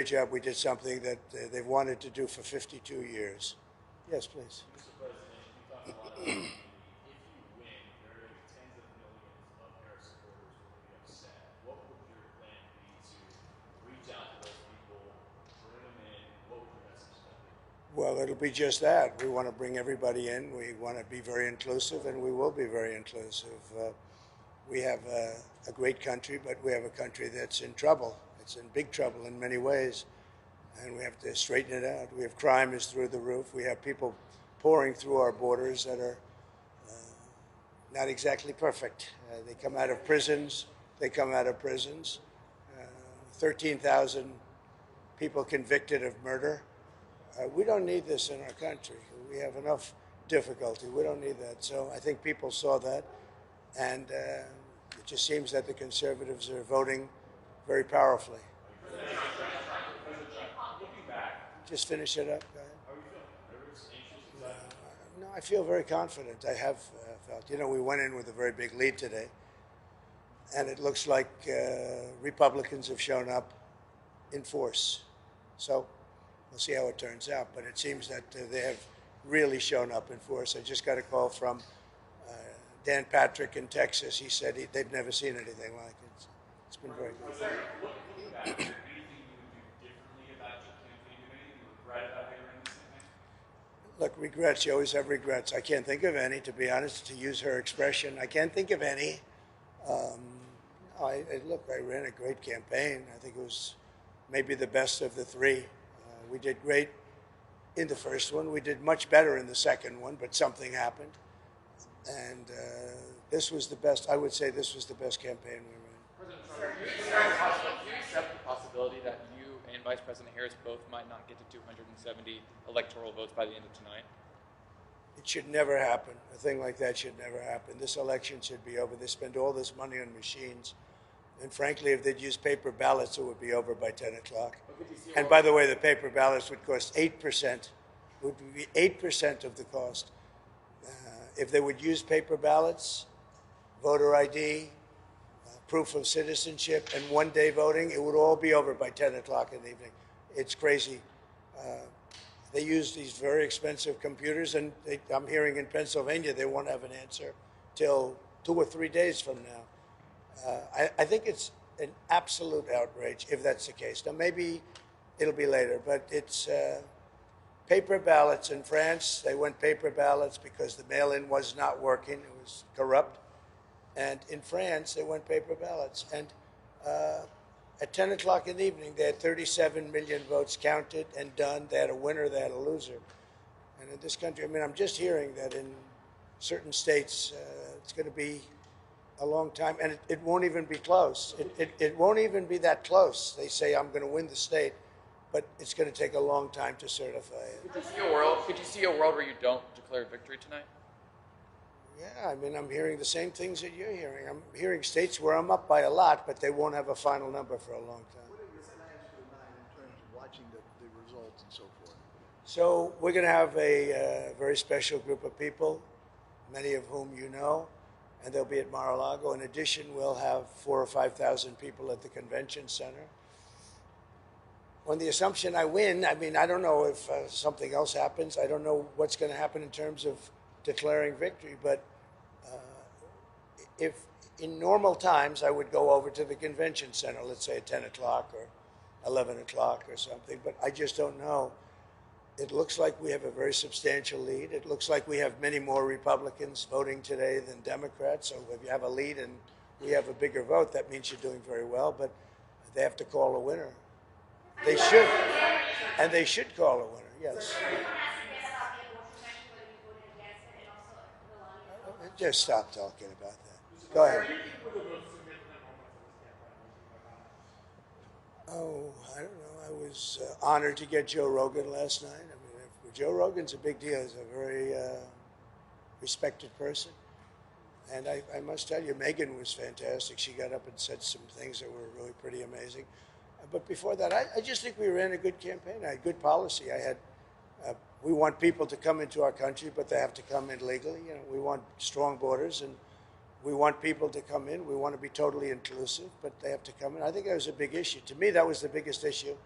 job. We did something that they've wanted to do for 52 years. Yes, please. Mr. President, you talk a lot about unity. If you win, there are going to be tens of millions of Harris supporters who will be upset. What would your plan be to reach out to those people, bring them in? What would your message then be? Well, it'll be just that. We want to bring everybody in. We want to be very inclusive, and we will be very inclusive. We have a great country, but we have a country that's in trouble. It's in big trouble in many ways, and we have to straighten it out. We have crime is through the roof. We have people pouring through our borders that are not exactly perfect. They come out of prisons. 13,000 people convicted of murder. We don't need this in our country. We have enough difficulty. We don't need that. So I think people saw that, and it just seems that the conservatives are voting very powerfully. Just finish it up. Go ahead. How are you feeling? Nervous, anxious? No, I feel very confident. I have felt. You know, we went in with a very big lead today, and it looks like Republicans have shown up in force. So we'll see how it turns out. But it seems that they have really shown up in force. I just got a call from Dan Patrick in Texas. He said they've never seen anything like it. It's been very good. Looking back, is there anything you would do differently about your campaign? Do anything you regret about how you ran this campaign? Look, regrets. You always have regrets. I can't think of any, to be honest, to use her expression. I can't think of any. Look, I ran a great campaign. I think it was maybe the best of the three. We did great in the first one. We did much better in the second one, but something happened. And this was the best. I would say this was the best campaign we ran. President Trump, do you accept the possibility that you and Vice President Harris both might not get to 270 electoral votes by the end of tonight? It should never happen. A thing like that should never happen. This election should be over. They spend all this money on machines. And frankly, if they'd use paper ballots, it would be over by 10 o'clock. And by the way, the paper ballots would cost 8%. Would be 8% of the cost. If they would use paper ballots, voter ID, proof of citizenship, and one-day voting, it would all be over by 10 o'clock in the evening. It's crazy. They use these very expensive computers, and I'm hearing in Pennsylvania they won't have an answer till 2 or 3 days from now. I think it's an absolute outrage if that's the case. Now, maybe it'll be later, but it's paper ballots in France. They went paper ballots because the mail-in was not working. It was corrupt. And in France, they went paper ballots. And at 10 o'clock in the evening, they had 37 million votes counted and done. They had a winner, they had a loser. And in this country, I mean, I'm just hearing that in certain states, it's going to be a long time, and it won't even be close. It won't even be that close. They say, I'm going to win the state, but it's going to take a long time to certify it. Could you see a world where you don't declare victory tonight? Yeah, I mean, I'm hearing the same things that you're hearing. I'm hearing states where I'm up by a lot, but they won't have a final number for a long time. What are your plans for tonight in terms of watching the results and so forth? So we're going to have a very special group of people, many of whom you know, and they'll be at Mar-a-Lago. In addition, we'll have 4,000 or 5,000 people at the convention center. On the assumption I win, I mean, I don't know if something else happens. I don't know what's going to happen in terms of declaring victory, but if in normal times I would go over to the convention center, let's say at 10 o'clock or 11 o'clock or something, but I just don't know. It looks like we have a very substantial lead. It looks like we have many more Republicans voting today than Democrats, so if you have a lead and we have a bigger vote, that means you're doing very well, but they have to call a winner. They should, and they should call a winner, yes. Just stop talking about that. Go ahead. Oh, I don't know. I was honored to get Joe Rogan last night. I mean, Joe Rogan's a big deal. He's a very respected person. And I must tell you, Megan was fantastic. She got up and said some things that were really pretty amazing. But before that, I just think we ran a good campaign. I had good policy. We want people to come into our country, but they have to come in legally. You know, we want strong borders, and we want people to come in. We want to be totally inclusive, but they have to come in. I think that was a big issue. To me, that was the biggest issue.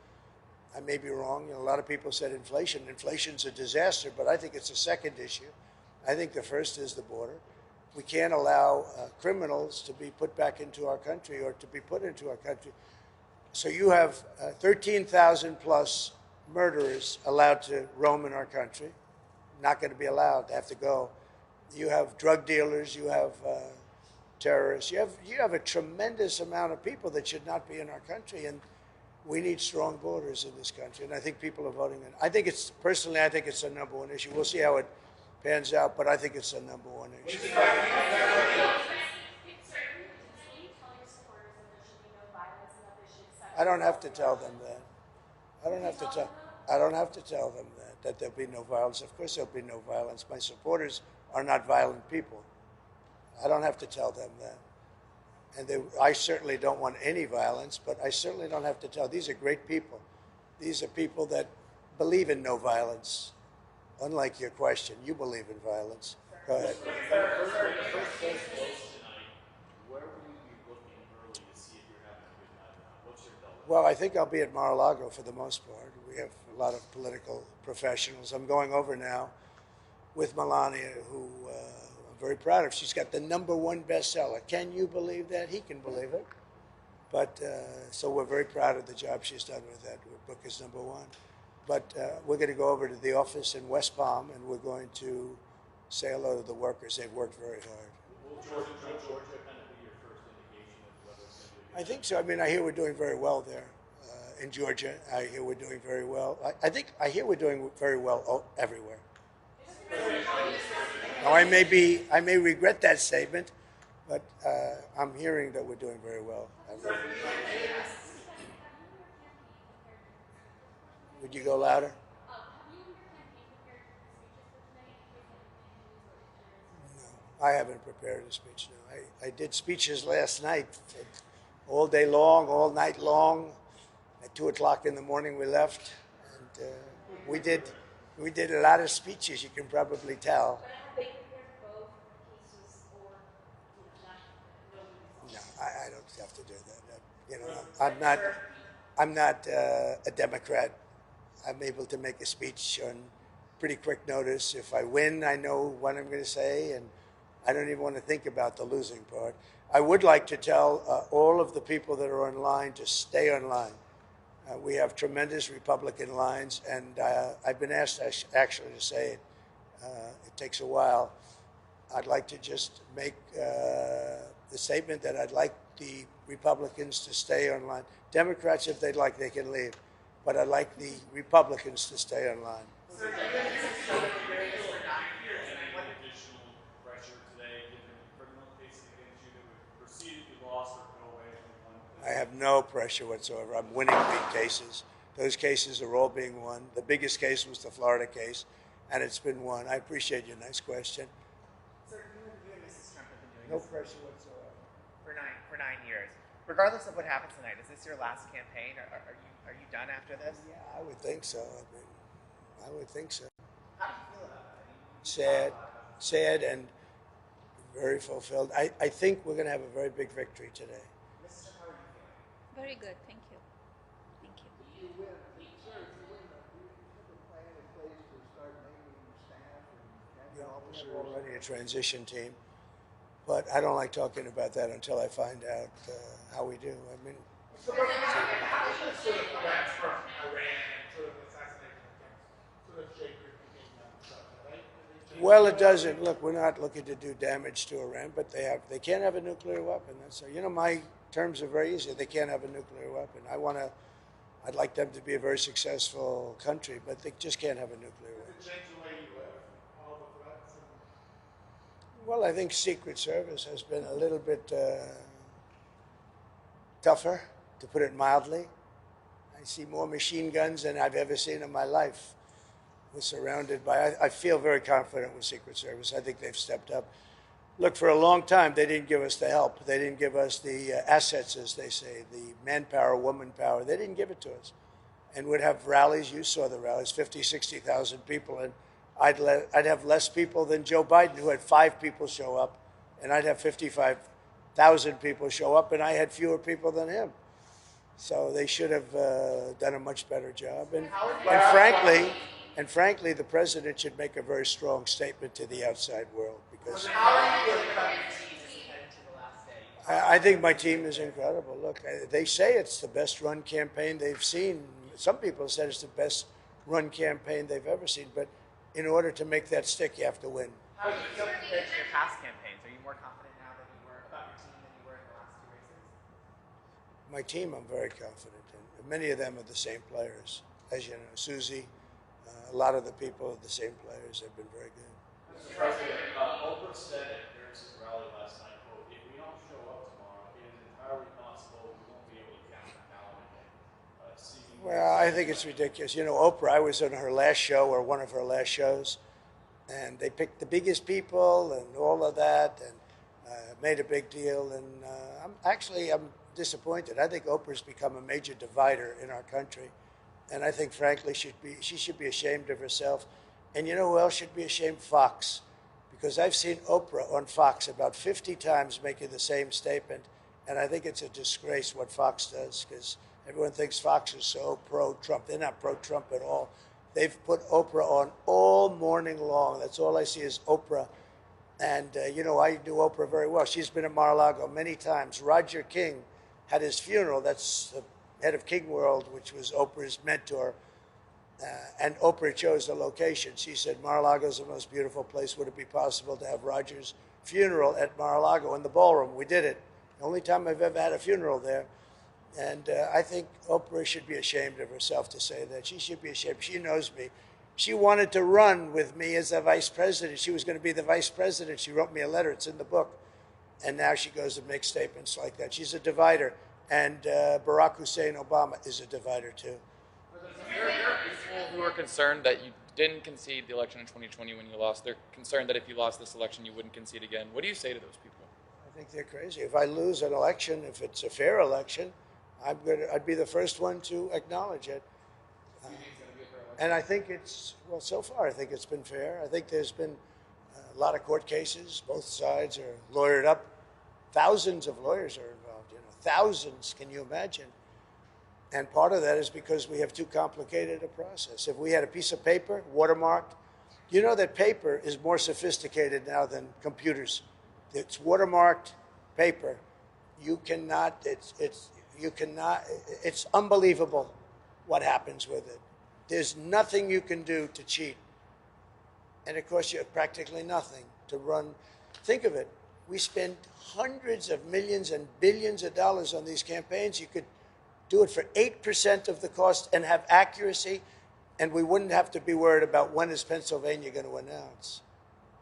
I may be wrong. A lot of people said inflation. Inflation's a disaster, but I think it's a second issue. I think the first is the border. We can't allow criminals to be put back into our country or to be put into our country. So you have 13,000 plus murderers allowed to roam in our country. Not going to be allowed. They have to go. You have drug dealers. You have terrorists. You have a tremendous amount of people that should not be in our country, and we need strong borders in this country. And I think people are voting. I think it's personally, I think it's a number one issue. We'll see how it pans out, but I think it's a number one issue. I don't have to tell them that. I don't have to tell. I don't have to tell them that there'll be no violence. Of course, there'll be no violence. My supporters are not violent people. I don't have to tell them that. And I certainly don't want any violence, but I certainly don't have to tell. These are great people. These are people that believe in no violence. Unlike your question, you believe in violence. Go ahead. Well, I think I'll be at Mar-a-Lago for the most part. We have a lot of political professionals. I'm going over now with Melania, who I'm very proud of. She's got the #1 bestseller. Can you believe that? He can believe it. But so we're very proud of the job she's done with that. Her book is #1. But we're going to go over to the office in West Palm, and we're going to say hello to the workers. They've worked very hard. Will Georgia kind of be your first indication of whether it's going to be a good I think so. I mean, I hear we're doing very well there in Georgia. I hear we're doing very well. I hear we're doing very well everywhere. Now, I may regret that statement, but I'm hearing that we're doing very well everywhere. Would you go louder? No, I haven't prepared a speech. No, I did speeches last night, all day long, all night long. At 2:00 in the morning, we left, and we did a lot of speeches. You can probably tell. No, I don't have to do that. You know, I'm not a Democrat. I'm able to make a speech on pretty quick notice. If I win, I know what I'm going to say, and I don't even want to think about the losing part. I would like to tell all of the people that are online to stay online. We have tremendous Republican lines, and I've been asked actually to say it. It takes a while. I'd like to just make the statement that I'd like the Republicans to stay online. Democrats, if they'd like, they can leave. But I'd like the Republicans to stay online. Any additional pressure today, given criminal cases against you that would proceed if you lost or go away from one? I have no pressure whatsoever. I'm winning big cases. Those cases are all being won. The biggest case was the Florida case, and it's been won. I appreciate your nice question. Sir, you and Mrs. Trump have been doing No this pressure whatsoever. for 9 years. Regardless of what happens tonight, is this your last campaign? Are you done after this? Yeah, I would think so. I would think so. How do you feel about it? Sad, and very fulfilled. I think we're going to have a very big victory today. Mrs. Trump, how are you feeling? Very good, thank you. Thank you. If you win, sir, if you win, do you have a plan in place to start naming staff and cabinet officers? We're already a transition team, but I don't like talking about that until I find out how we do. I mean, Sort of threats from Iran and sort of assassination attempts sort of shake your thinking on stuff, right? well, it doesn't. Look, we're not looking to do damage to Iran, but they can't have a nuclear weapon. That's my terms are very easy. They can't have a nuclear weapon. I'd like them to be a very successful country, but they just can't have a nuclear weapon. Does it change the way you live? All the threats and Well, I think Secret Service has been a little bit tougher, to put it mildly. I see more machine guns than I've ever seen in my life. We're surrounded by, I feel very confident with Secret Service. I think they've stepped up. Look, for a long time, they didn't give us the help. They didn't give us the assets, as they say, the manpower, woman power. They didn't give it to us. And we'd have rallies. You saw the rallies, 50, 60,000 people. And I'd have less people than Joe Biden, who had 5 people show up. And I'd have 55,000 people show up, and I had fewer people than him. So they should have done a much better job. And frankly, the president should make a very strong statement to the outside world because How are you feeling about your team as we head into the last day? I think my team is incredible. Look, they say it's the best run campaign they've seen. Some people said it's the best run campaign they've ever seen. But in order to make that stick, you have to win. How do you feel compared to your past campaigns? Are you more confident now than you were about your team than you were in the last two races? My team, I'm very confident in. Many of them are the same players. As you know, Susie, a lot of the people are the same players. They've been very good. Mr. President, Oprah said at Harris's rally last night, quote, if we don't show up tomorrow, it is entirely possible we won't be able to count the ballot again. Well, I think it's ridiculous. You know, Oprah, I was on her last show or one of her last shows, and they picked the biggest people and all of that and made a big deal. And I'm disappointed. I think Oprah's become a major divider in our country. And I think, frankly, she should be ashamed of herself. And you know who else should be ashamed? Fox. Because I've seen Oprah on Fox about 50 times making the same statement. And I think it's a disgrace what Fox does because everyone thinks Fox is so pro-Trump. They're not pro-Trump at all. They've put Oprah on all morning long. That's all I see is Oprah. And, you know, I knew Oprah very well. She's been at Mar-a-Lago many times. Roger King had his funeral. That's the head of King World, which was Oprah's mentor. And Oprah chose the location. She said, Mar-a-Lago is the most beautiful place. Would it be possible to have Roger's funeral at Mar-a-Lago in the ballroom? We did it. The only time I've ever had a funeral there. And I think Oprah should be ashamed of herself to say that. She should be ashamed. She knows me. She wanted to run with me as the vice president. She was going to be the vice president. She wrote me a letter. It's in the book. And now she goes and makes statements like that. She's a divider. And Barack Hussein Obama is a divider, too. There are people who are concerned that you didn't concede the election in 2020 when you lost. They're concerned that if you lost this election, you wouldn't concede again. What do you say to those people? I think they're crazy. If I lose an election, if it's a fair election, I'd be the first one to acknowledge it. And I think so far, I think it's been fair. I think there's been a lot of court cases. Both sides are lawyered up. Thousands of lawyers are involved, thousands, can you imagine? And part of that is because we have too complicated a process. If we had a piece of paper, watermarked, you know that paper is more sophisticated now than computers. It's watermarked paper. It's unbelievable what happens with it. There's nothing you can do to cheat. And it costs you practically nothing to run. Think of it. We spend hundreds of millions and billions of dollars on these campaigns. You could do it for 8% of the cost and have accuracy, and we wouldn't have to be worried about when is Pennsylvania going to announce.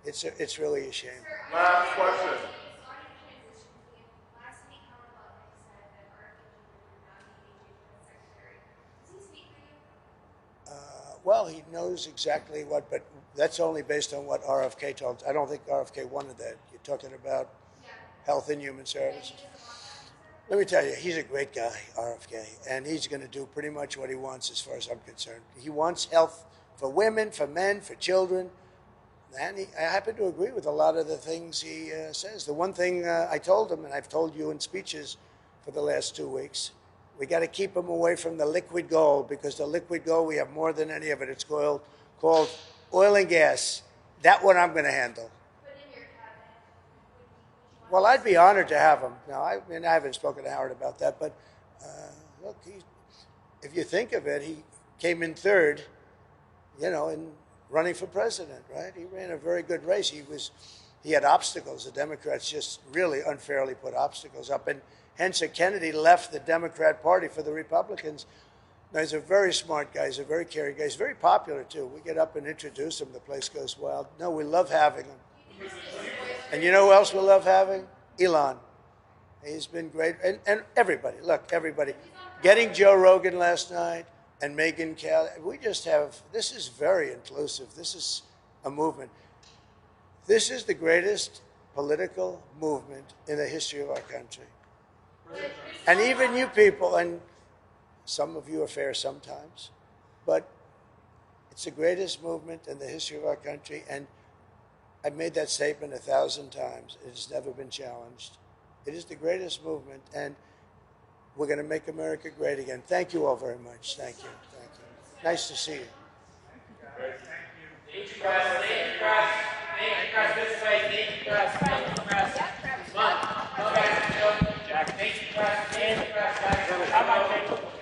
It's really a shame. Last question. Well, he knows exactly what, but that's only based on what RFK told. I don't think RFK wanted that. You're talking about Health and Human Services. Let me tell you, he's a great guy, RFK, and he's going to do pretty much what he wants as far as I'm concerned. He wants health for women, for men, for children, and I happen to agree with a lot of the things he says. The one thing I told him, and I've told you in speeches for the last 2 weeks, we got to keep him away from the liquid gold, because the liquid gold, we have more than any of it. It's called oil and gas. That one I'm going to handle. Well, I'd be honored to have him. Now, I haven't spoken to Howard about that, but look, if you think of it, he came in third, in running for president, right? He ran a very good race. He had obstacles. The Democrats just really unfairly put obstacles up, and hence Kennedy left the Democrat Party for the Republicans. Now, he's a very smart guy. He's a very caring guy. He's very popular, too. We get up and introduce him. The place goes wild. No, we love having him. And you know who else we love having? Elon. He's been great. And everybody, look, everybody. Getting Joe Rogan last night and Megyn Kelly. This is very inclusive. This is a movement. This is the greatest political movement in the history of our country. And even you people, and some of you are fair sometimes, but it's the greatest movement in the history of our country, and I've made that statement 1,000 times. It has never been challenged. It is the greatest movement, and We're going to make America great again. Thank you all very much. Thank you. Thank you. Nice to see you. Thank you, press. Thank you, press. Thank you, press. This way. Thank you, press. Thank you, press. Come on. Come on, guys. Jack. Thank you, press. Thank you, press, guys. How about Jacob?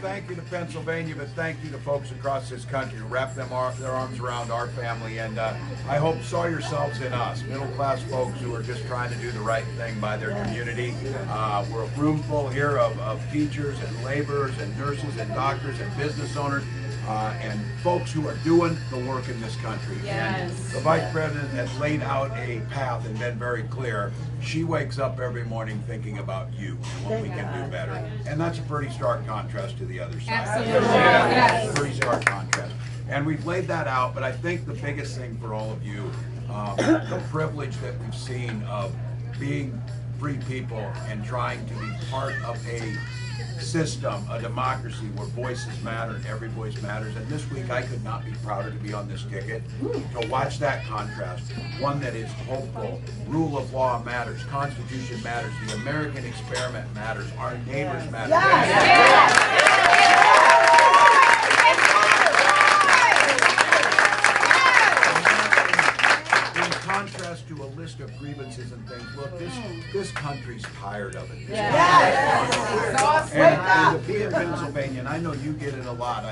Thank you to Pennsylvania, but thank you to folks across this country who wrap their arms around our family. And I hope saw yourselves in us, middle-class folks who are just trying to do the right thing by their community. We're a room full here of teachers and laborers and nurses and doctors and business owners and folks who are doing the work in this country. Yes. And the Vice President has laid out a path and been very clear. She wakes up every morning thinking about you and what we can do better. And that's a pretty stark contrast to the other side. Absolutely. Yes. Pretty stark contrast. And we've laid that out, but I think the biggest thing for all of you, the privilege that we've seen of being free people and trying to be part of a system, a democracy where voices matter and every voice matters. And this week I could not be prouder to be on this ticket, to watch that contrast. One that is hopeful, rule of law matters, Constitution matters, the American experiment matters, our neighbors matter. In contrast to a list of grievances and things, look, this country's tired of it. And to be in Pennsylvania, and I know you get it a lot.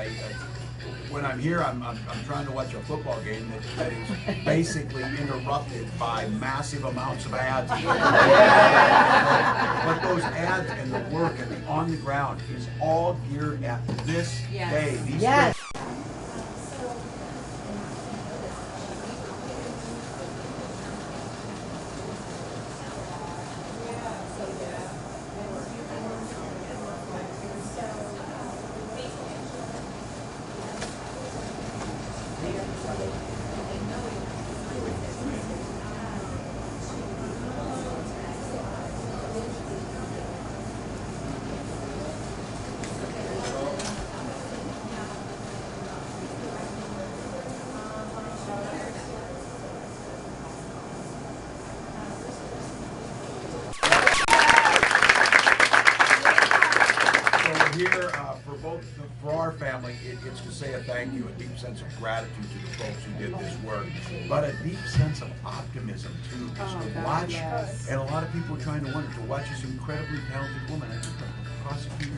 When I'm here, I'm trying to watch a football game that is basically interrupted by massive amounts of ads. But those ads and the work and the on the ground is all geared at this day. These it's to say a thank you, a deep sense of gratitude to the folks who did this work, but a deep sense of optimism too. Because to watch, and a lot of people are trying to wonder, to watch this incredibly talented woman, I think the prosecutor,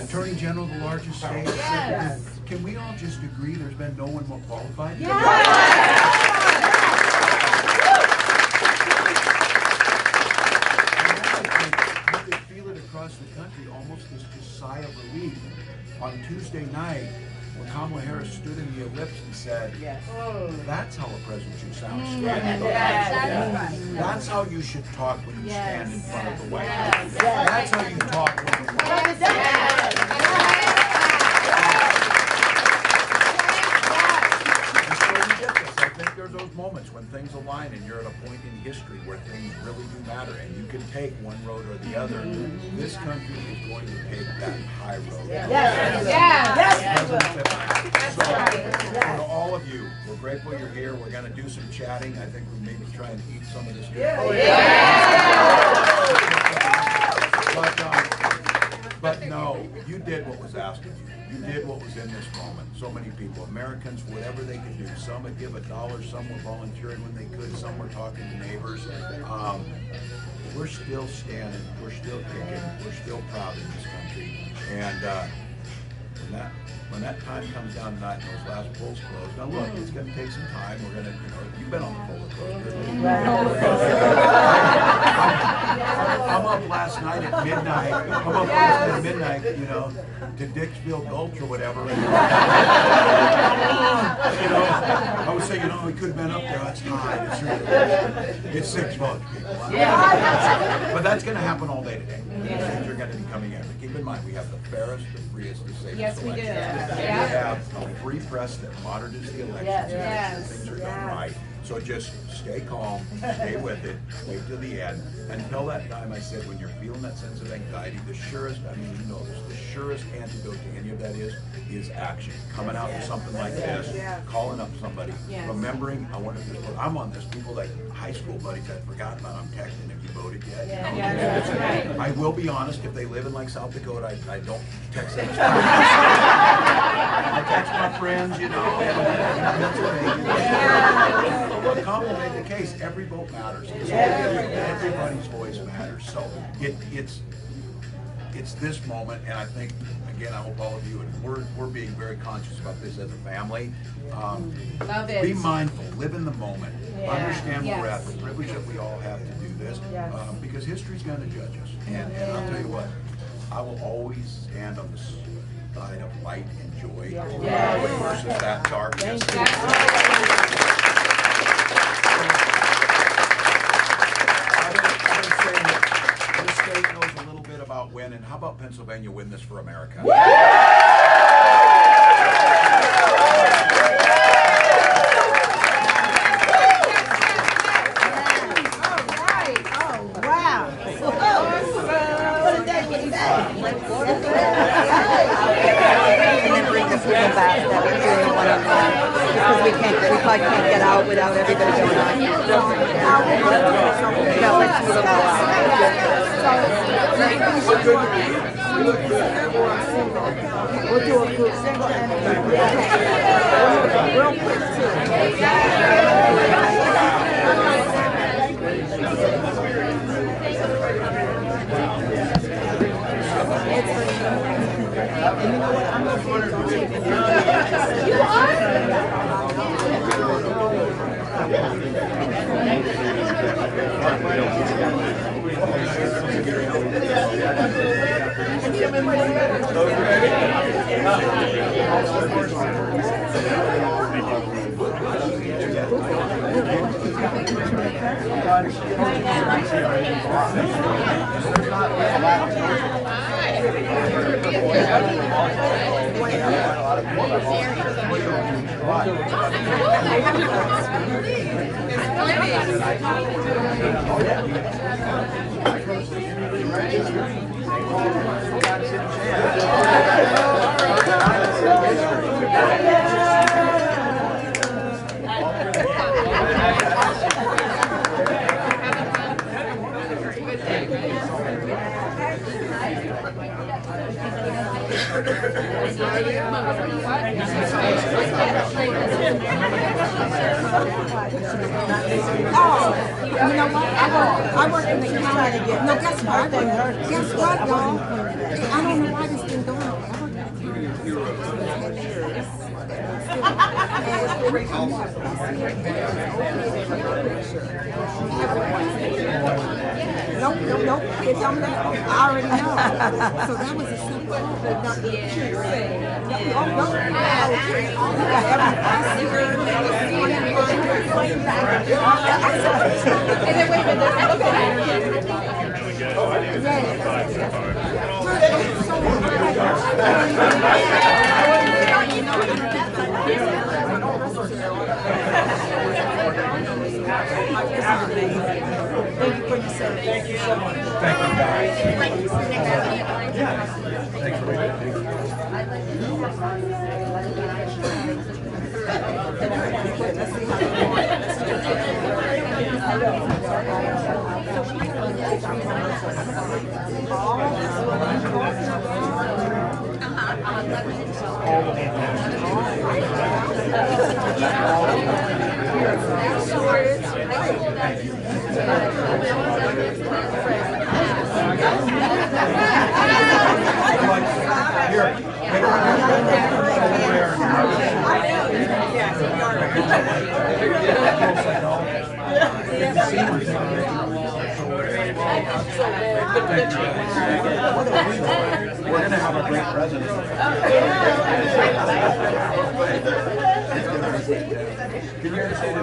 Attorney General of the largest state. Can we all just agree there's been no one more qualified? You could feel it across the country, almost this just sigh of relief. On Tuesday night, when Kamala Harris stood in the ellipse and said, that's how a president should sound. That's how you should talk when you stand in front of the White House. That's how you talk when you I think there's those moments when things align and you're at a point in history where things really do matter and you can take one road or the other. This country is going to take that high road. So, to all of you, we're grateful you're here. We're going to do some chatting. I think we maybe try and eat some of this food. But no, you did what was asked of you. You did what was in this moment. So many people, Americans, whatever they could do. Some would give $1, some were volunteering when they could, some were talking to neighbors. We're still standing, we're still kicking, we're still proud in this country. And when that time comes down tonight and those last polls close, now look, it's going to take some time. We're going to, you've been on the roller coaster. I'm up last night at midnight. To Dixville Gulch or whatever. I was saying, we could have been up there. That's high. It's 6 votes, people. But that's going to happen all day today. Things are going to be coming in. But keep in mind, we have the fairest, the freest, the safest election. We have a free press that monitors the elections. Things are done right. So just stay calm, stay with it, wait till the end. Until that time, I said, when you're feeling that sense of anxiety, the surest antidote to any of that is action. Coming out with something like this, calling up somebody, remembering, I'm on this, people like high school buddies I'd forgotten about, I'm texting, have you voted yet? I will be honest, if they live in like South Dakota, I don't text them. I text my friends, in Pennsylvania. But Kamala made the case, every vote matters. Everybody's voice matters. So it's this moment, and I think, again, I hope all of you, and we're being very conscious about this as a family. Love it. Be mindful, live in the moment, understand where we're at, the privilege that we all have to do this, because history's going to judge us. And I'll tell you what, I will always stand on the side of light and joy versus that darkness. This state knows a little bit about winning. How about Pennsylvania win this for America? Because we probably can't get out without everybody going on. No, let's move We'll do a group single and real quick too. And you know what? I'm not going to take it. You are? You know what? I work in the county. No, guess what? Guess what, y'all? I don't know why this thing going. I work in the county. Nope. Can't tell me that. I already know. So that was a simple. And then wait a minute, look Thank you for your service. Thank you so much. Thank you, guys. Thanks for We're going to have a great president. Can you ever say to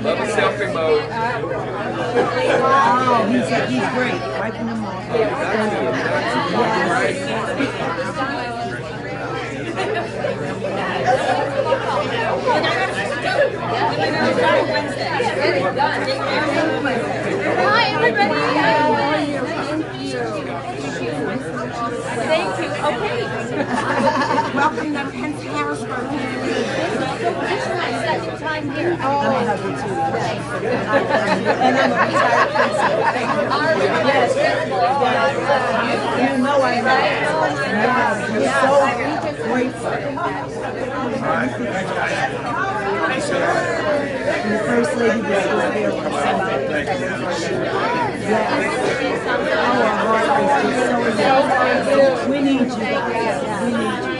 Love the selfie mode. Wow, he's great. Wiping them off. Hi, everybody. Thank you. Okay. Welcome to Pence Harrisburg. This is my second time here. And I'm a retired You know I know. You're so grateful. First Lady was there. Our heart is so we need you. We need you.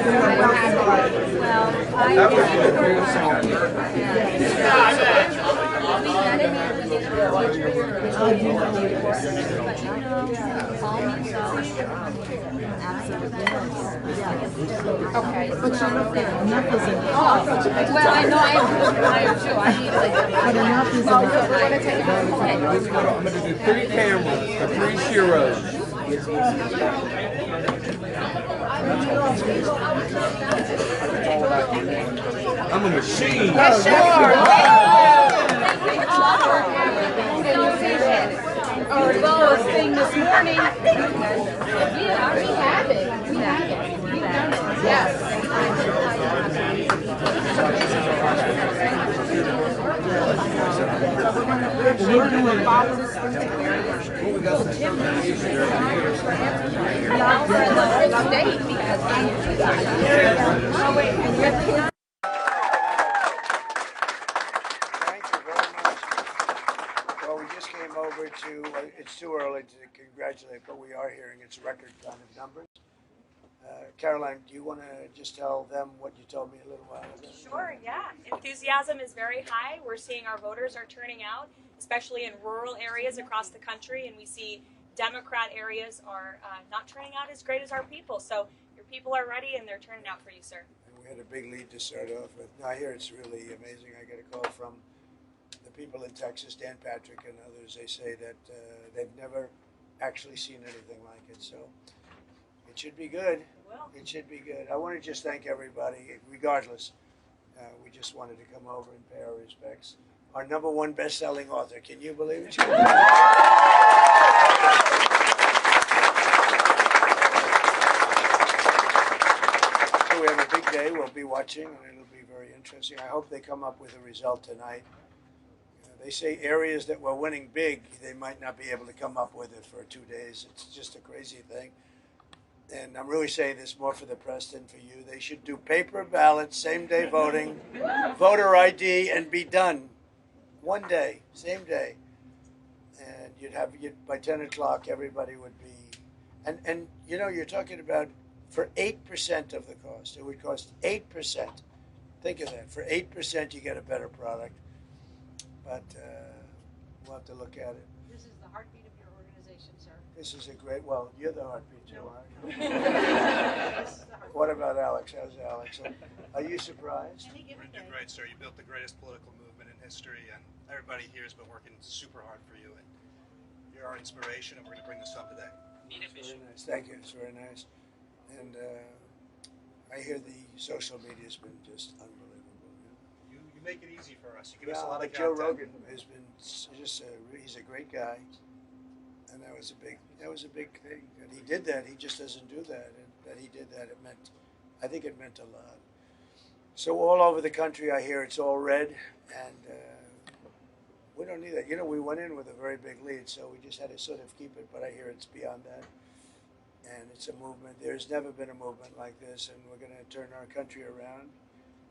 You're welcome. That was Okay. But you look at enough is enough. Well, I know I am too. I need like. But enough is enough. I'm going to do 3 cameras for 3 sheroes. I'm a machine. Yes, Our first thing this morning. Yeah, we have it. We have it. We've done it. Yes. We're doing Thank you very much. Well, we just came over to, it's too early to congratulate, but we are hearing it's record kind of numbers. Caroline, do you want to just tell them what you told me a little while ago? Sure, yeah. Enthusiasm is very high. We're seeing our voters are turning out, especially in rural areas across the country, and we see Democrat areas are not turning out as great as our people. So your people are ready, and they're turning out for you, sir. And we had a big lead to start off with. Now, here it's really amazing. I get a call from the people in Texas, Dan Patrick and others. They say that they've never actually seen anything like it. So it should be good. It should be good. I want to just thank everybody, regardless. We just wanted to come over and pay our respects. Our #1 best-selling author. Can you believe it? So we have a big day. We'll be watching, and it'll be very interesting. I hope they come up with a result tonight. They say areas that were winning big, they might not be able to come up with it for 2 days. It's just a crazy thing. And I'm really saying this more for the press than for you. They should do paper ballots, same-day voting, voter ID, and be done. 1 day, same day. And by 10 o'clock, everybody would be. And you know, you're talking about for 8% of the cost. It would cost 8%. Think of that. For 8%, you get a better product. But we'll have to look at it. This is the heartbeat of your organization, sir. This is a great, well, you're the heartbeat too, aren't you? What about Alex? How's Alex? Are you surprised? We're doing great, sir. You built the greatest political movement in history, and everybody here has been working super hard for you. And you're our inspiration, and we're going to bring this up today. It's very nice. Thank you. It's very nice. And I hear the social media has been just unbelievable. You make it easy for us. You give us a lot of Joe content. Rogan has been just he's a great guy. And that was a big thing. And he did that. He just doesn't do that. And that he did that, I think it meant a lot. So all over the country, I hear it's all red, and we don't need that. You know, we went in with a very big lead, so we just had to sort of keep it. But I hear it's beyond that, and it's a movement. There's never been a movement like this, and we're going to turn our country around.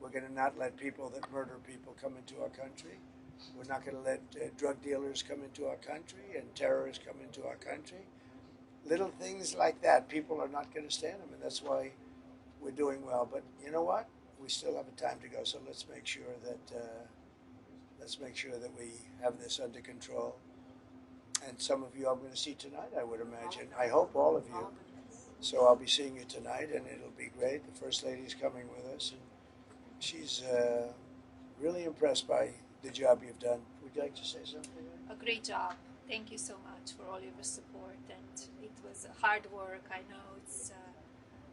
We're going to not let people that murder people come into our country. We're not going to let drug dealers come into our country and terrorists come into our country. Little things like that, people are not going to stand them, and that's why we're doing well. But you know what? We still have a time to go, so let's make sure that we have this under control. And some of you I'm going to see tonight, I would imagine. I hope all of you. So I'll be seeing you tonight, and it'll be great. The First Lady's coming with us, and she's really impressed by the job you've done. Would you like to say something? A great job. Thank you so much for all your support. And it was hard work. I know it's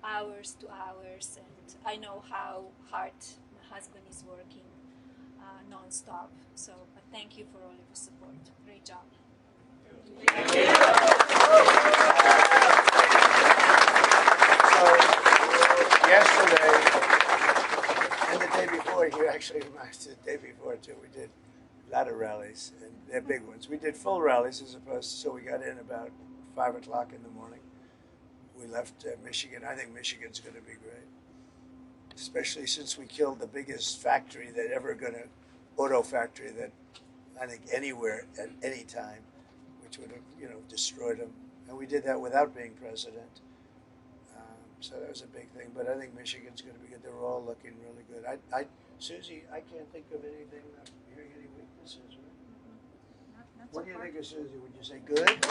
hours to hours, and I know how hard my husband is working non-stop. So thank you for all your support. Great job. So yesterday and the day before, the day before too, we did a lot of rallies, and they're big ones. We did full rallies as opposed to, so we got in about 5 o'clock in the morning. We left Michigan. I think Michigan's going to be great, especially since we killed the biggest factory that ever going to auto factory that I think anywhere at any time, which would have destroyed them. And we did that without being president. So that was a big thing. But I think Michigan's going to be good. They're all looking really good. Susie, I can't think of anything. I'm hearing any weaknesses. Right? What do you think of Susie? Would you say good?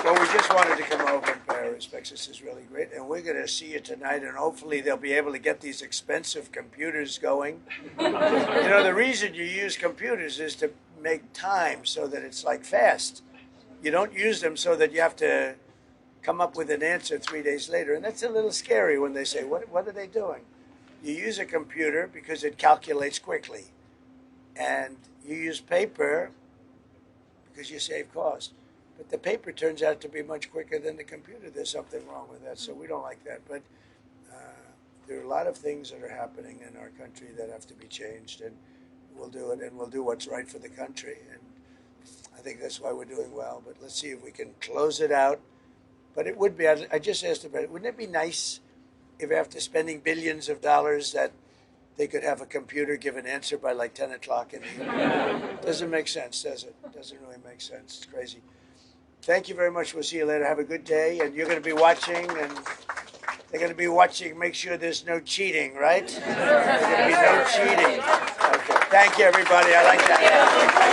Well, we just wanted to come over and pay our respects. This is really great. And we're going to see you tonight, and hopefully they'll be able to get these expensive computers going. The reason you use computers is to make time so that it's like fast. You don't use them so that you have to come up with an answer 3 days later. And that's a little scary when they say, what are they doing? You use a computer because it calculates quickly. And you use paper because you save cost. But the paper turns out to be much quicker than the computer. There's something wrong with that, so we don't like that. But there are a lot of things that are happening in our country that have to be changed, and we'll do it, and we'll do what's right for the country. And I think that's why we're doing well. But let's see if we can close it out. But it would be, I just asked about it, wouldn't it be nice if after spending billions of dollars that they could have a computer give an answer by like 10 o'clock in the evening? Doesn't make sense, does it? Doesn't really make sense. It's crazy. Thank you very much. We'll see you later. Have a good day. And you're going to be watching, and they're going to be watching. Make sure there's no cheating, right? There's going to be no cheating. Okay. Thank you, everybody. I like that.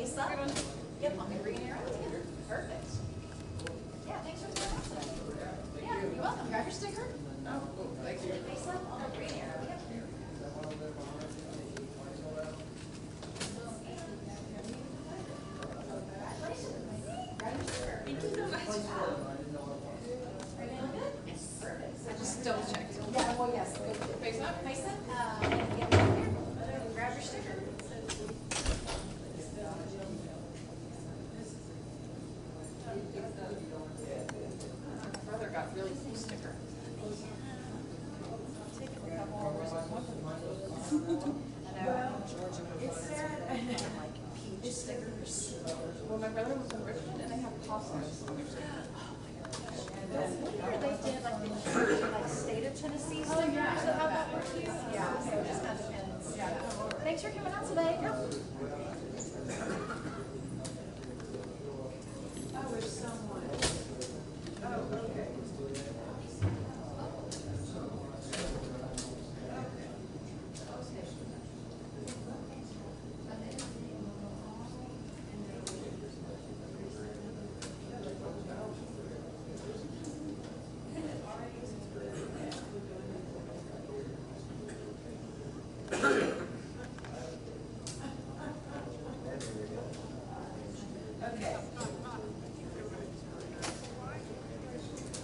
Face up. Yep, on the green arrow. Yep. Perfect. Yeah, thanks for coming out today. Yeah, you're welcome. Grab your sticker. Oh, cool. Thank you. Face up on the green arrow. Yep. Thank you so much. Are you feeling good? Yes. Perfect. So just double check. Yeah, well, yes. Face up. Face up. Get right here. Grab your sticker. My brother got really cool sticker. It said like peach stickers. Well, my brother was in Richmond and they have possums. Oh my gosh. They did like the state of Tennessee stickers. Oh, yeah. So how that works? Yeah, so it just kind of depends. Yeah. Thanks for coming out today. Yep. Oh, there's someone. Oh, okay.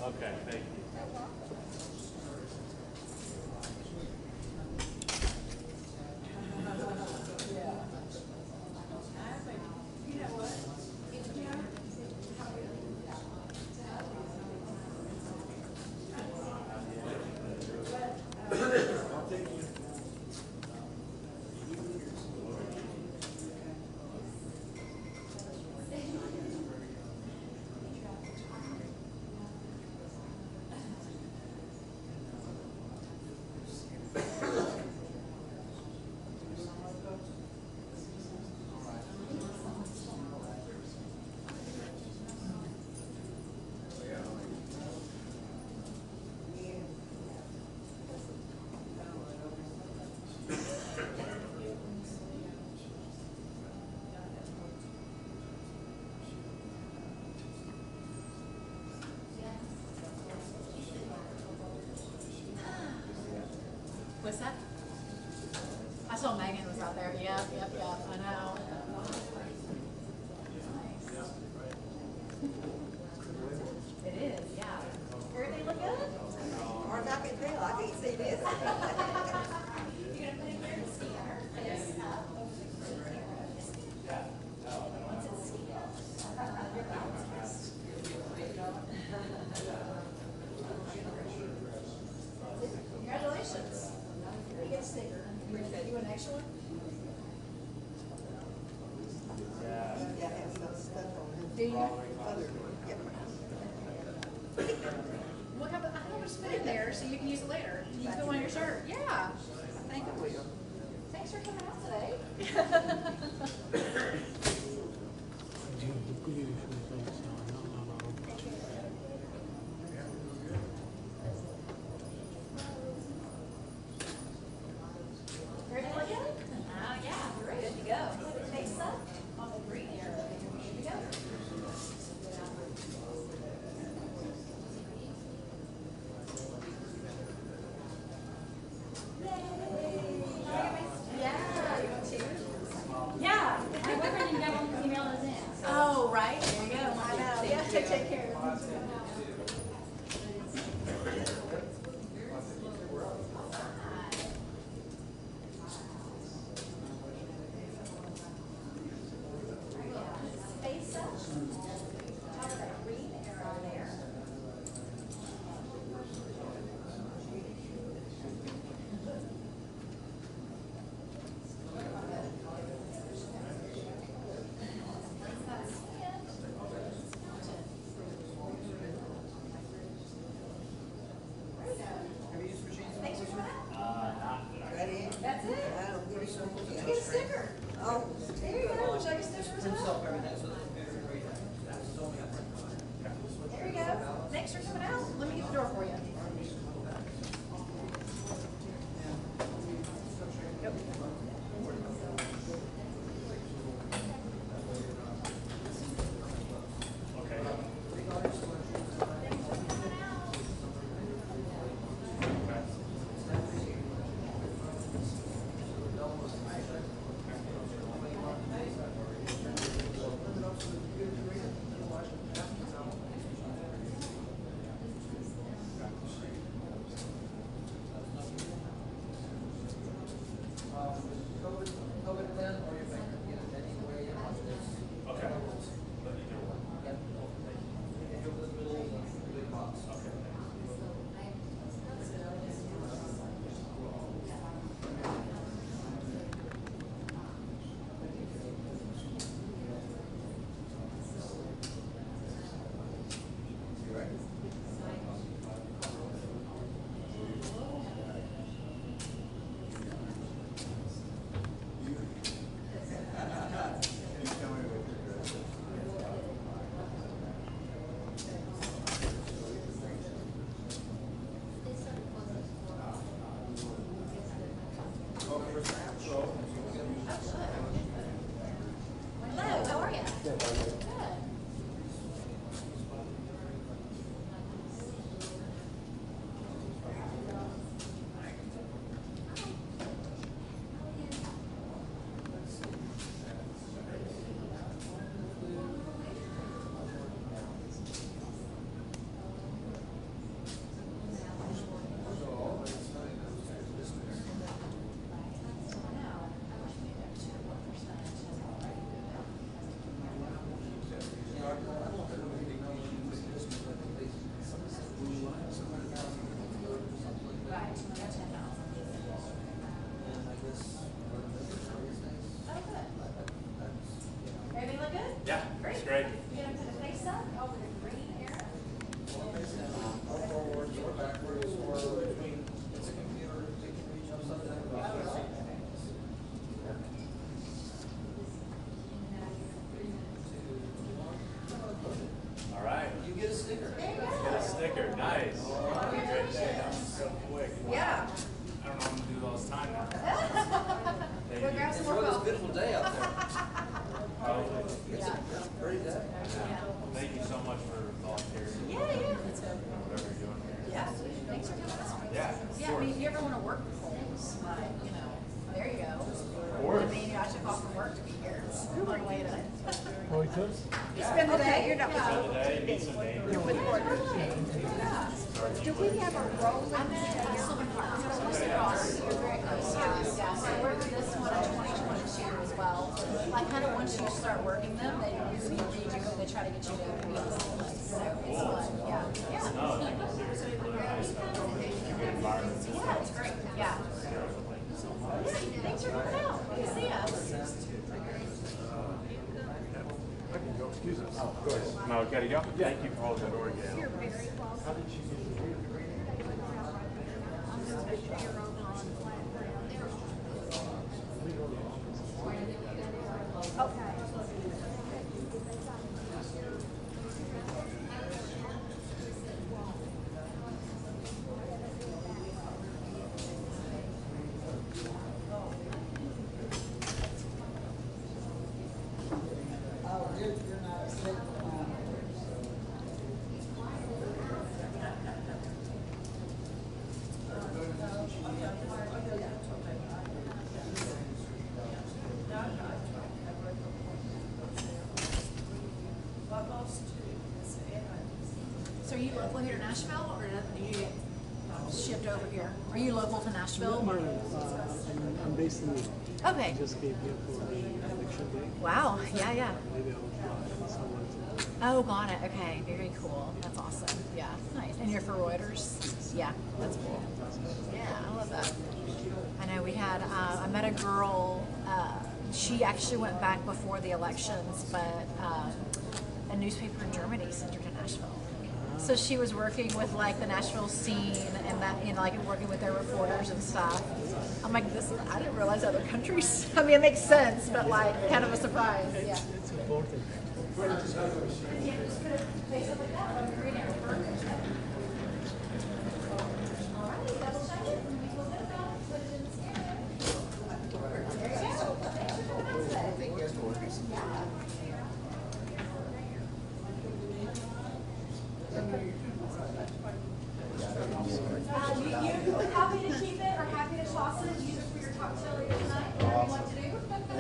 Okay, thank you. What's that? I saw Megan was out there. Yep, I know. It is, yeah. Everything look good? Or I can tell, I can't see this. You're gonna put it here and scanner. Face up. Once it's congratulations. You get a sticker. You an extra one? Yeah, it has some stuff on it. Do you? Other, yep. Look up, I'll just put it in there so you can use it later. You can put on your shirt. Yeah. I think I will. Thanks for coming out today. Ready to look at it? Oh, yeah, you're ready to go. Face up on the green arrow. Here we go. Yeah, you want to? Yeah, my boyfriend didn't get one because he mailed us in. So. Oh, right. There you go. I know. Yeah, take care of it. Face up. Top of that green arrow there. get a sticker. Get a sticker. Nice. Good day. That was so quick. Yeah. I don't know how to do those time now. Go grab some more It's coke. a beautiful day out there. Probably. It's a pretty day. Thank you so much for volunteering. Yeah. Whatever you're doing here. Yeah. Thanks for coming out. Yeah. Yeah, I mean, if you ever want to work the polls, you know, there you go. course. I mean, I took off from work to be here. I'm on my way to. Oh, it does? You spend the day, you're not with Spend the day, meet some neighbors. You're with Porter. Do we have a role in that? Sylvan Park. Across. You're very close. Yeah. So we're with this one in 2022 as well. Like, kind of once you start working them, they usually they try to get you to be on the same place. So it's fun. Yeah. Yeah. No, I think it's really nice. Good environment. Yeah, it's great. Yeah. Thanks for coming out. Good to see us. I can go, excuse us. Oh, go ahead. No, gotta go? Thank you for holding the door down. You're very welcome. How did you get here? Okay. So are you local here to Nashville, or do you get shipped over here? Are you local to Nashville? No, I'm based in New York. Okay. Just came here for the election day. Wow. Yeah. Maybe I'll fly someone to. Oh, got it. Okay. Very cool. That's awesome. Yeah. Nice. And you're for Reuters? Yeah. That's cool. Yeah. I love that. I know we had, I met a girl, she actually went back before the elections, but a newspaper in Germany sent her to Nashville. So she was working with like the Nashville scene and that, you know, like working with their reporters and stuff. I'm like, I didn't realize other countries. I mean, it makes sense, but like kind of a surprise. Yeah. It's important. You happy to keep it or happy to toss it and use it for your cocktail later tonight? Whatever you want to do.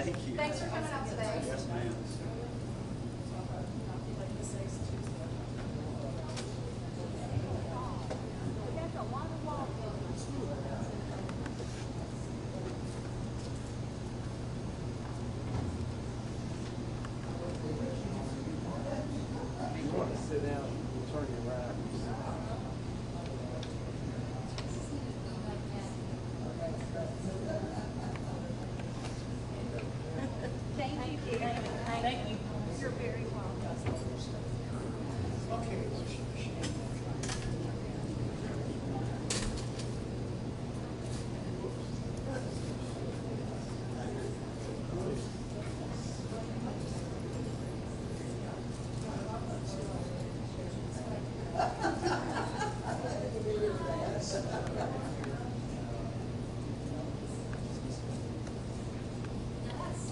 Thank you. Thanks for coming out today. Yes, ma'am. You want to sit down and turn your around. Thank you. Thank you. You're very welcome.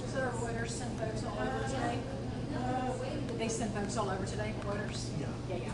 So are Reuters send folks all over today? Did they send folks all over today, Reuters? Yeah. Yeah.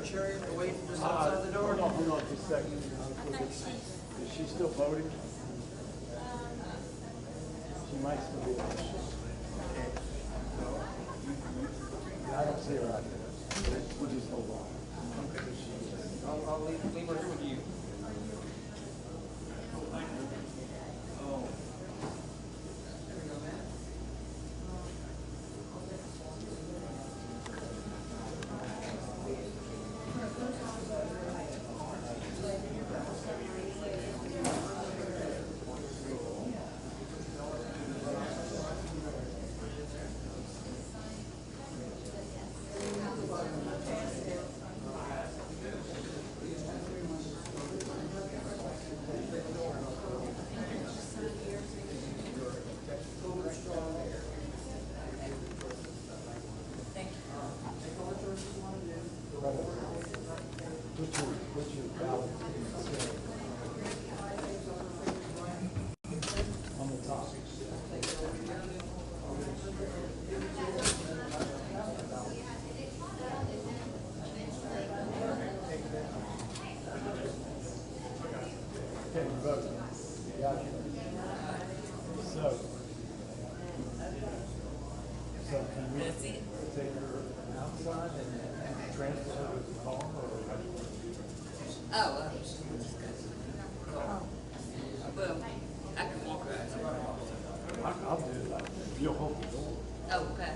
chariot away from just outside the door? Hold on just a second. Is she still voting? She might still be. I don't see her out there. We'll just hold on. I'll leave her here with you. What's your ballot? On the top. Okay, vote. Gotcha. So can we take her outside and transfer her to the car, or? Oh, well, I can walk her out. I'll do it. You'll hold the door. Oh, okay.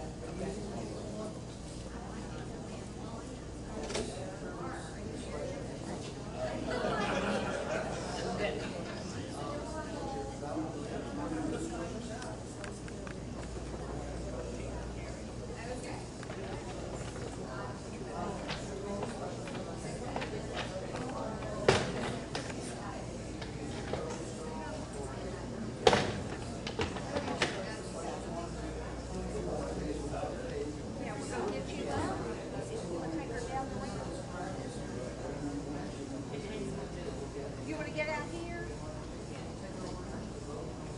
You want to get out here?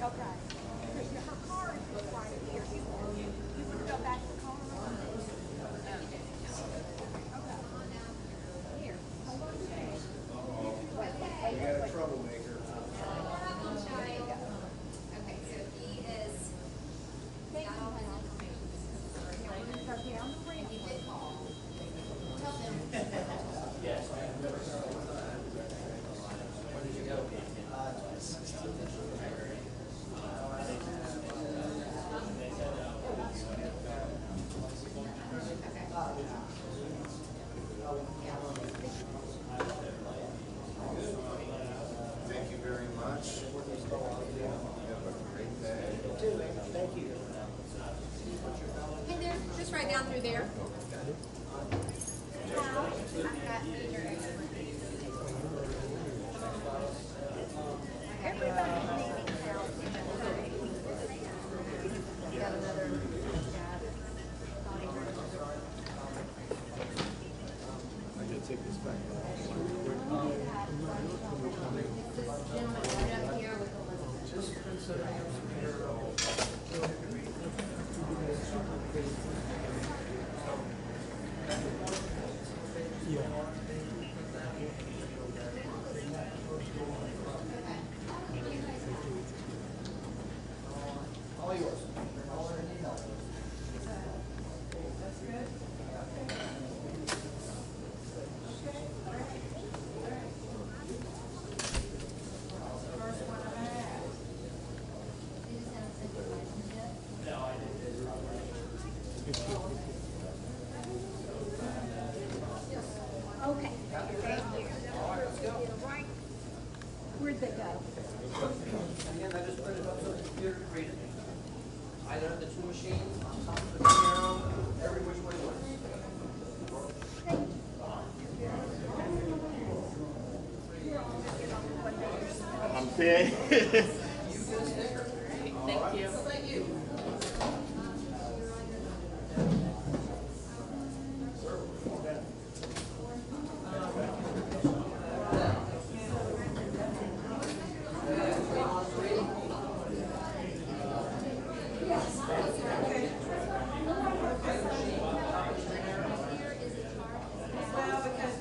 Okay. Her car is right here. You want to go back to the car? Okay. Here. You got a troublemaker. Okay, so he is got all his information. He did call. Tell them. Yes. Where did you go? Thank you very much. Have a great day. Thank you. Hey there, just right down through there. I gotta take this back. Just consider all yours. Okay. Thank you. Right. Where'd they go? Again, I just printed up so the computer can read it. Either the two machines, on top of the piano, every which way works. I'm saying. You get a sticker. Thank you. Thank you. Well, because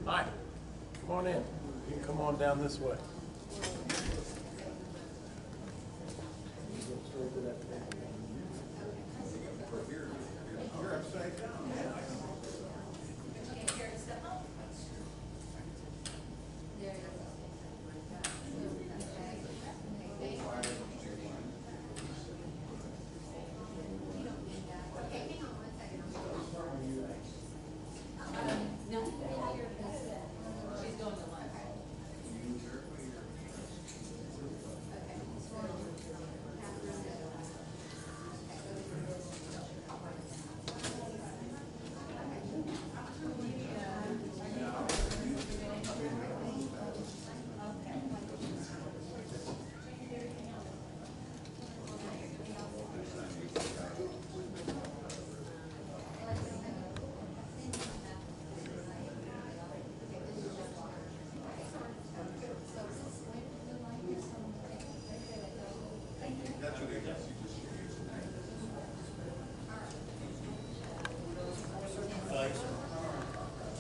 Hi. Come on in. You can come on down this way.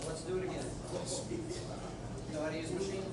Let's do it again. You know how to use the machine?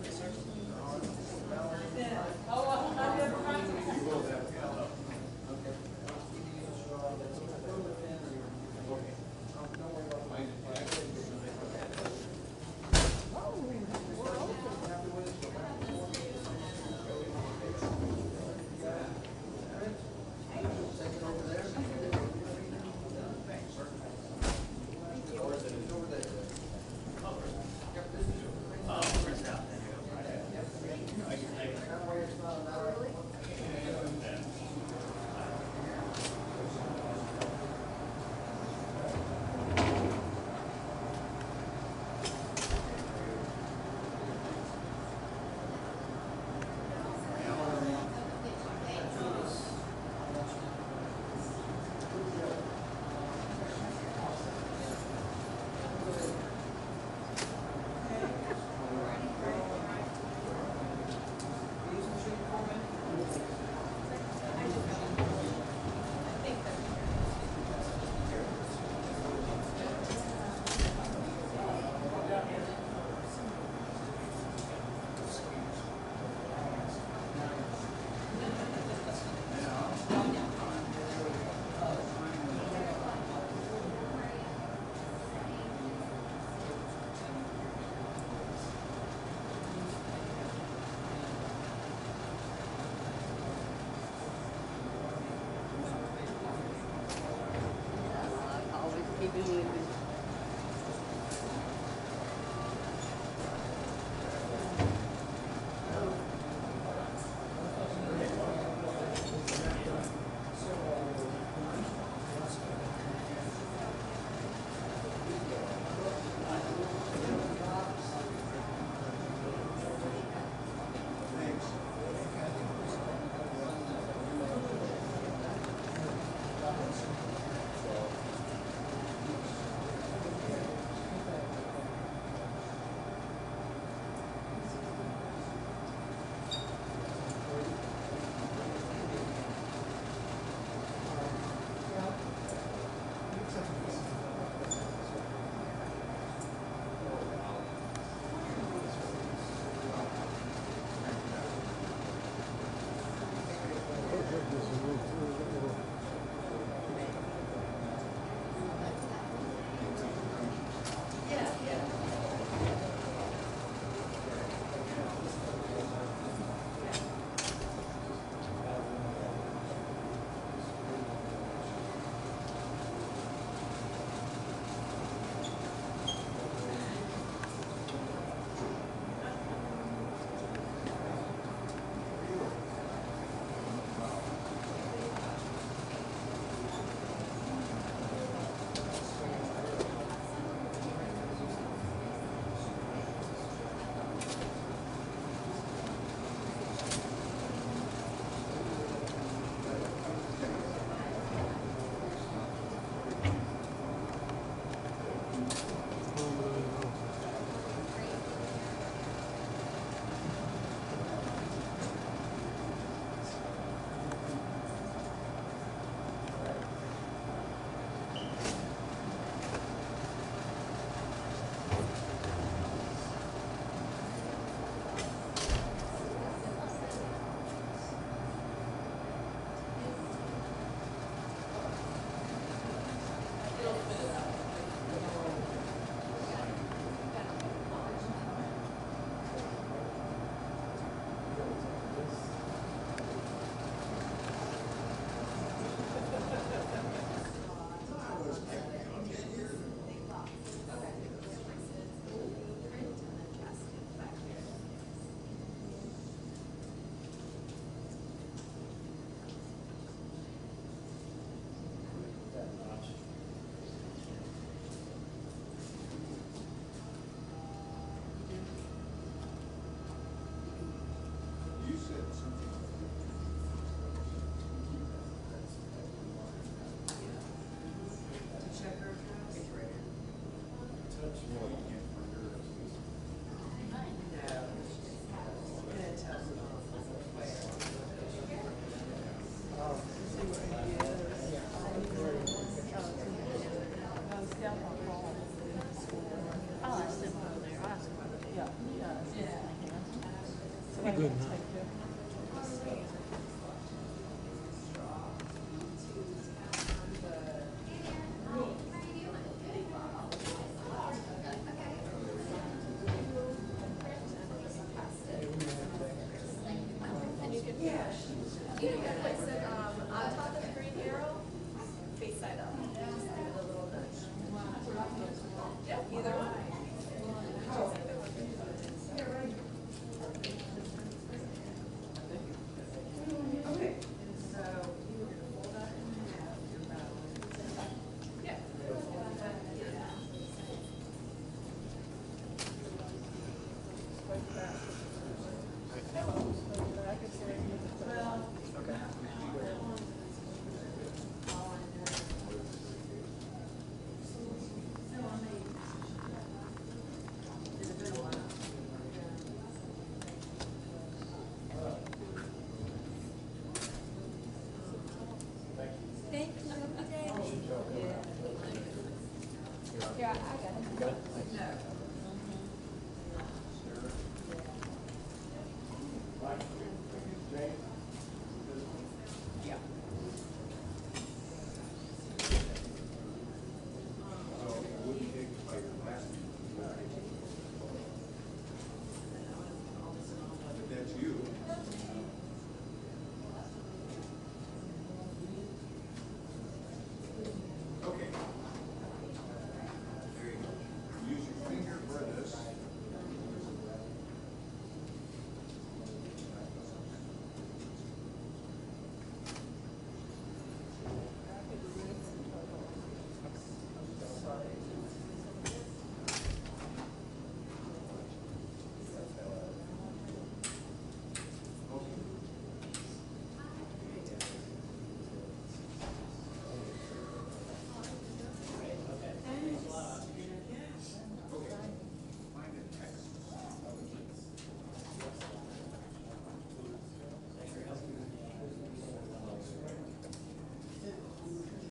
Good now. You know, like I said, on top of the green arrow, face side up.